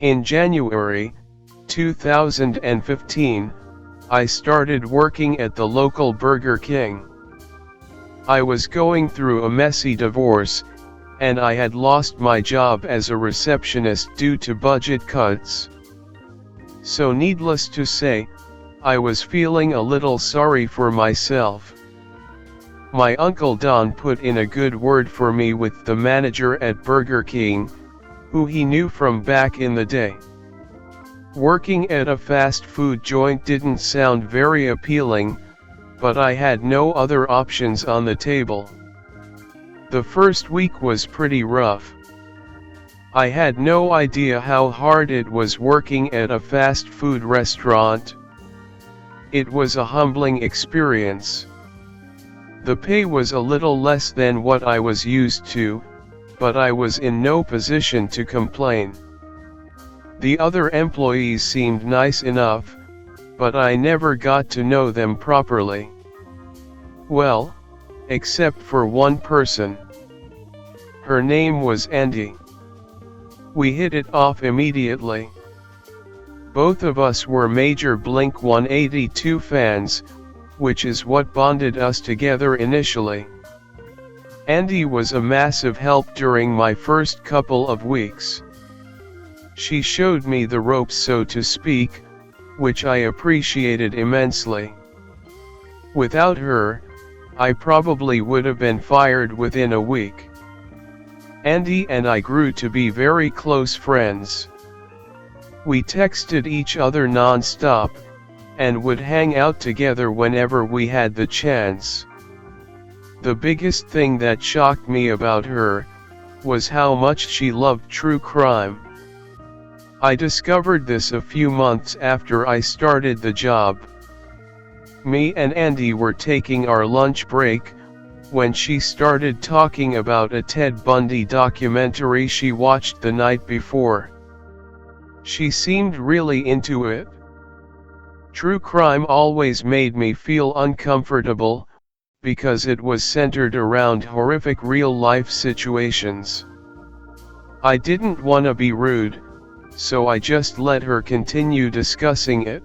In January 2015, I started working at the local Burger King. I was going through a messy divorce, and I had lost my job as a receptionist due to budget cuts. So needless to say, I was feeling a little sorry for myself. My uncle Don put in a good word for me with the manager at Burger King, who he knew from back in the day. Working at a fast food joint didn't sound very appealing, but I had no other options on the table. The first week was pretty rough. I had no idea how hard it was working at a fast food restaurant. It was a humbling experience. The pay was a little less than what I was used to, but I was in no position to complain. The other employees seemed nice enough, but I never got to know them properly. Well, except for one person. Her name was Andy. We hit it off immediately. Both of us were major Blink-182 fans, which is what bonded us together initially. Andy was a massive help during my first couple of weeks. She showed me the ropes, so to speak, which I appreciated immensely. Without her, I probably would have been fired within a week. Andy and I grew to be very close friends. We texted each other non-stop, and would hang out together whenever we had the chance. The biggest thing that shocked me about her was how much she loved true crime. I discovered this a few months after I started the job. Me and Andy were taking our lunch break when she started talking about a Ted Bundy documentary she watched the night before. She seemed really into it. True crime always made me feel uncomfortable, because it was centered around horrific real-life situations. I didn't want to be rude, so I just let her continue discussing it.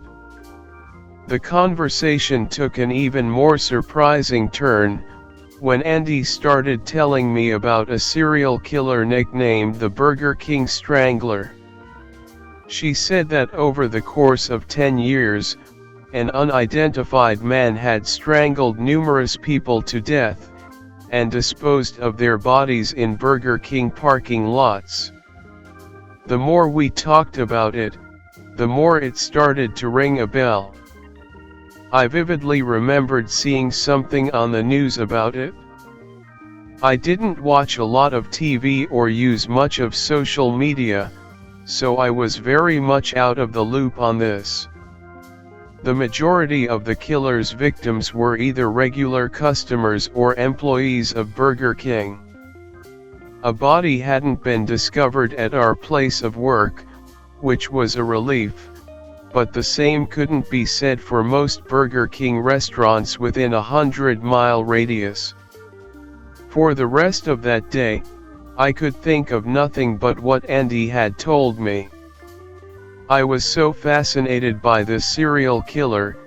The conversation took an even more surprising turn when Andy started telling me about a serial killer nicknamed the Burger King Strangler. She said that over the course of 10 years, an unidentified man had strangled numerous people to death, and disposed of their bodies in Burger King parking lots. The more we talked about it, the more it started to ring a bell. I vividly remembered seeing something on the news about it. I didn't watch a lot of TV or use much of social media, so I was very much out of the loop on this. The majority of the killer's victims were either regular customers or employees of Burger King. A body hadn't been discovered at our place of work, which was a relief, but the same couldn't be said for most Burger King restaurants within a 100-mile radius. For the rest of that day, I could think of nothing but what Andy had told me. I was so fascinated by this serial killer,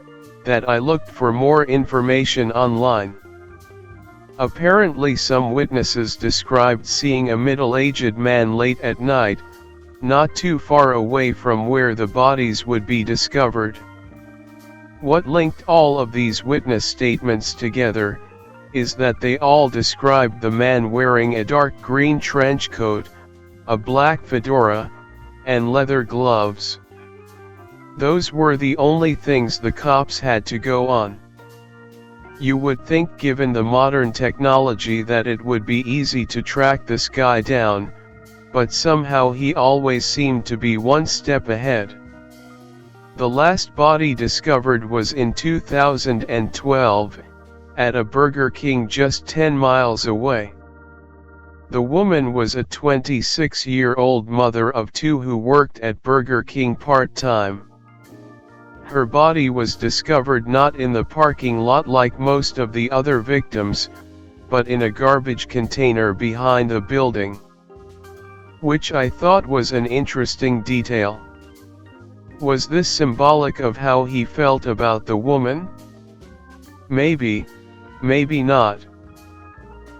that I looked for more information online. Apparently some witnesses described seeing a middle-aged man late at night, not too far away from where the bodies would be discovered. What linked all of these witness statements together, is that they all described the man wearing a dark green trench coat, a black fedora, and leather gloves. Those were the only things the cops had to go on. You would think, given the modern technology, that it would be easy to track this guy down, but somehow he always seemed to be one step ahead. The last body discovered was in 2012, at a Burger King just 10 miles away. The woman was a 26-year-old mother of two who worked at Burger King part-time. Her body was discovered not in the parking lot like most of the other victims, but in a garbage container behind the building. which I thought was an interesting detail. Was this symbolic of how he felt about the woman? Maybe, maybe not.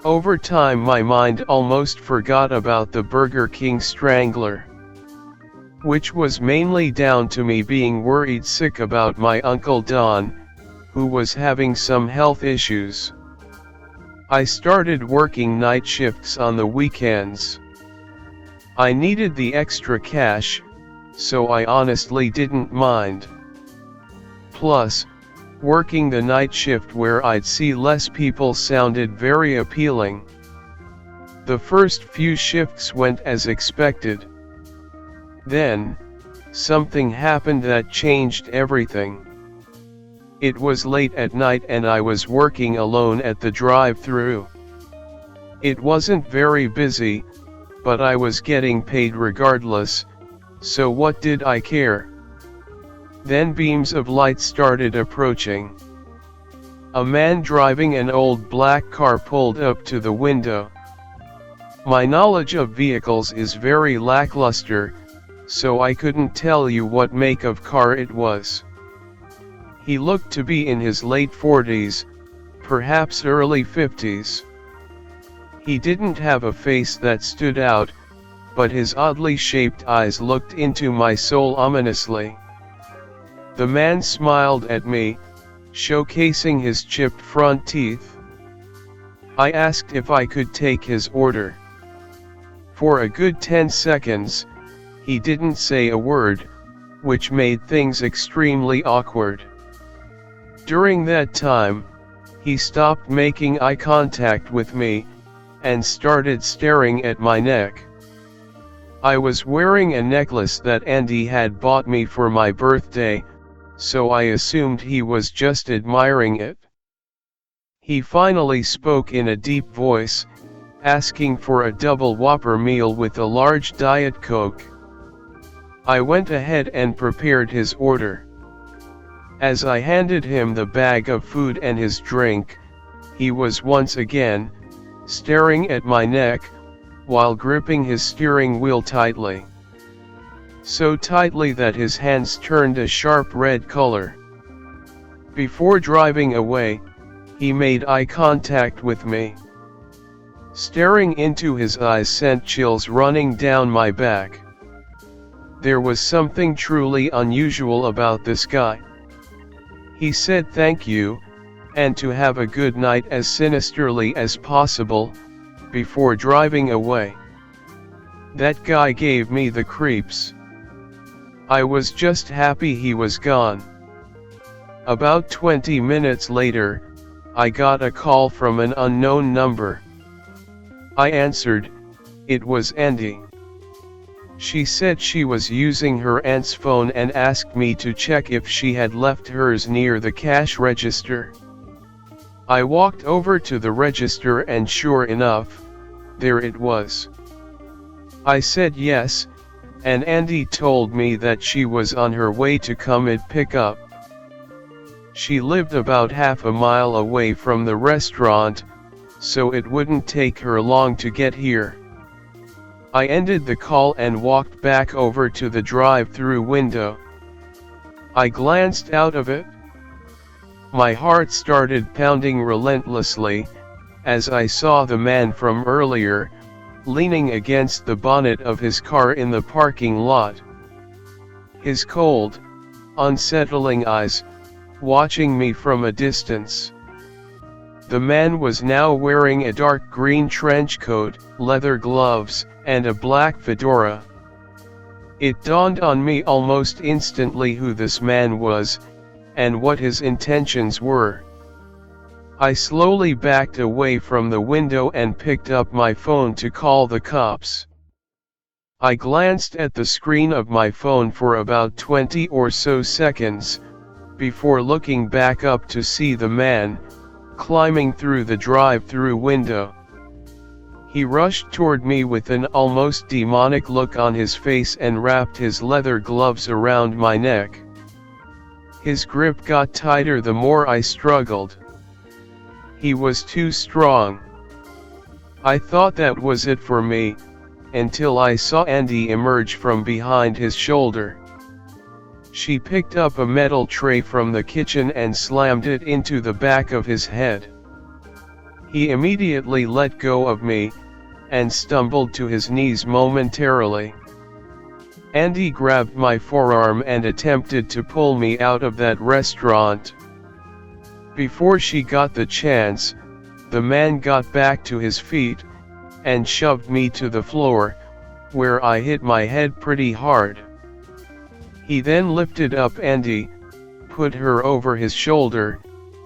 Over time my mind almost forgot about the Burger King Strangler, which was mainly down to me being worried sick about my Uncle Don, who was having some health issues. I started working night shifts on the weekends. I needed the extra cash, so I honestly didn't mind. Plus, working the night shift where I'd see less people sounded very appealing. The first few shifts went as expected. Then, something happened that changed everything. It was late at night and I was working alone at the drive-thru. It wasn't very busy, but I was getting paid regardless, so what did I care? Then beams of light started approaching. A man driving an old black car pulled up to the window. My knowledge of vehicles is very lackluster, so I couldn't tell you what make of car it was. He looked to be in his late 40s, perhaps early 50s. He didn't have a face that stood out, but his oddly shaped eyes looked into my soul ominously. The man smiled at me, showcasing his chipped front teeth. I asked if I could take his order. For a good 10 seconds, he didn't say a word, which made things extremely awkward. During that time, he stopped making eye contact with me, and started staring at my neck. I was wearing a necklace that Andy had bought me for my birthday, so I assumed he was just admiring it. He finally spoke in a deep voice, asking for a double Whopper meal with a large Diet Coke. I went ahead and prepared his order. As I handed him the bag of food and his drink, he was once again staring at my neck, while gripping his steering wheel tightly. So tightly that his hands turned a sharp red color. Before driving away, he made eye contact with me. Staring into his eyes sent chills running down my back. There was something truly unusual about this guy. He said thank you, and to have a good night as sinisterly as possible, before driving away. That guy gave me the creeps. I was just happy he was gone. About 20 minutes later, I got a call from an unknown number. I answered. It was Andy. She said she was using her aunt's phone and asked me to check if she had left hers near the cash register. I walked over to the register and sure enough, there it was. I said yes, and Andy told me that she was on her way to come and pick up. She lived about half a mile away from the restaurant, so it wouldn't take her long to get here. I ended the call and walked back over to the drive-thru window. I glanced out of it. My heart started pounding relentlessly, as I saw the man from earlier, leaning against the bonnet of his car in the parking lot. His cold, unsettling eyes, watching me from a distance. The man was now wearing a dark green trench coat, leather gloves, and a black fedora. It dawned on me almost instantly who this man was, and what his intentions were. I slowly backed away from the window and picked up my phone to call the cops. I glanced at the screen of my phone for about 20 or so seconds, before looking back up to see the man climbing through the drive-thru window. He rushed toward me with an almost demonic look on his face and wrapped his leather gloves around my neck. His grip got tighter the more I struggled. He was too strong. I thought that was it for me, until I saw Andy emerge from behind his shoulder. She picked up a metal tray from the kitchen and slammed it into the back of his head. He immediately let go of me, and stumbled to his knees momentarily. Andy grabbed my forearm and attempted to pull me out of that restaurant. Before she got the chance, the man got back to his feet, and shoved me to the floor, where I hit my head pretty hard. He then lifted up Andy, put her over his shoulder,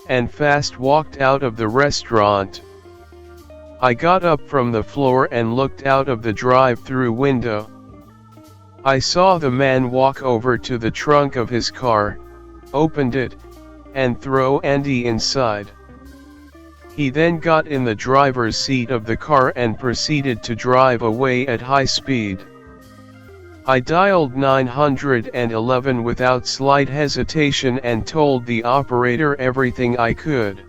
and fast walked out of the restaurant. I got up from the floor and looked out of the drive-through window. I saw the man walk over to the trunk of his car, opened it, and throw Andy inside. He then got in the driver's seat of the car and proceeded to drive away at high speed. I dialed 911 without slight hesitation and told the operator everything I could.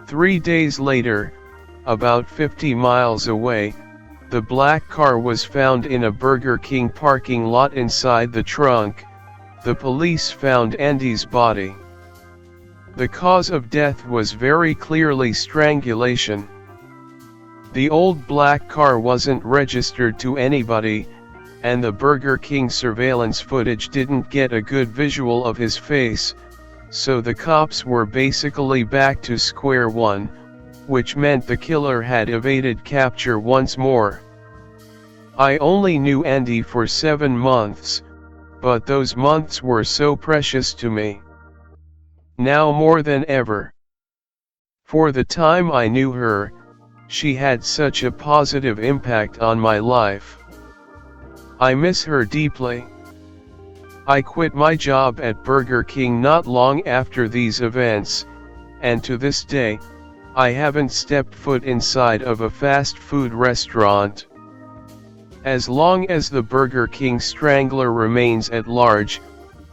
3 days later, about 50 miles away, the black car was found in a Burger King parking lot. Inside the trunk, the police found Andy's body. The cause of death was very clearly strangulation. The old black car wasn't registered to anybody, and the Burger King surveillance footage didn't get a good visual of his face, so the cops were basically back to square one, which meant the killer had evaded capture once more. I only knew Andy for 7 months, but those months were so precious to me. Now more than ever. For the time I knew her, she had such a positive impact on my life. I miss her deeply. I quit my job at Burger King not long after these events, and to this day, I haven't stepped foot inside of a fast food restaurant. As long as the Burger King Strangler remains at large,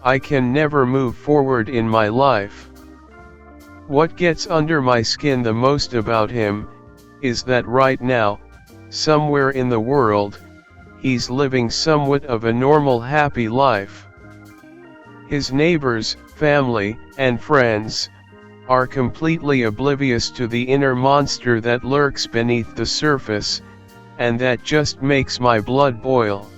I can never move forward in my life. What gets under my skin the most about him, is that right now, somewhere in the world, he's living somewhat of a normal happy life. His neighbors, family, and friends, are completely oblivious to the inner monster that lurks beneath the surface, and that just makes my blood boil.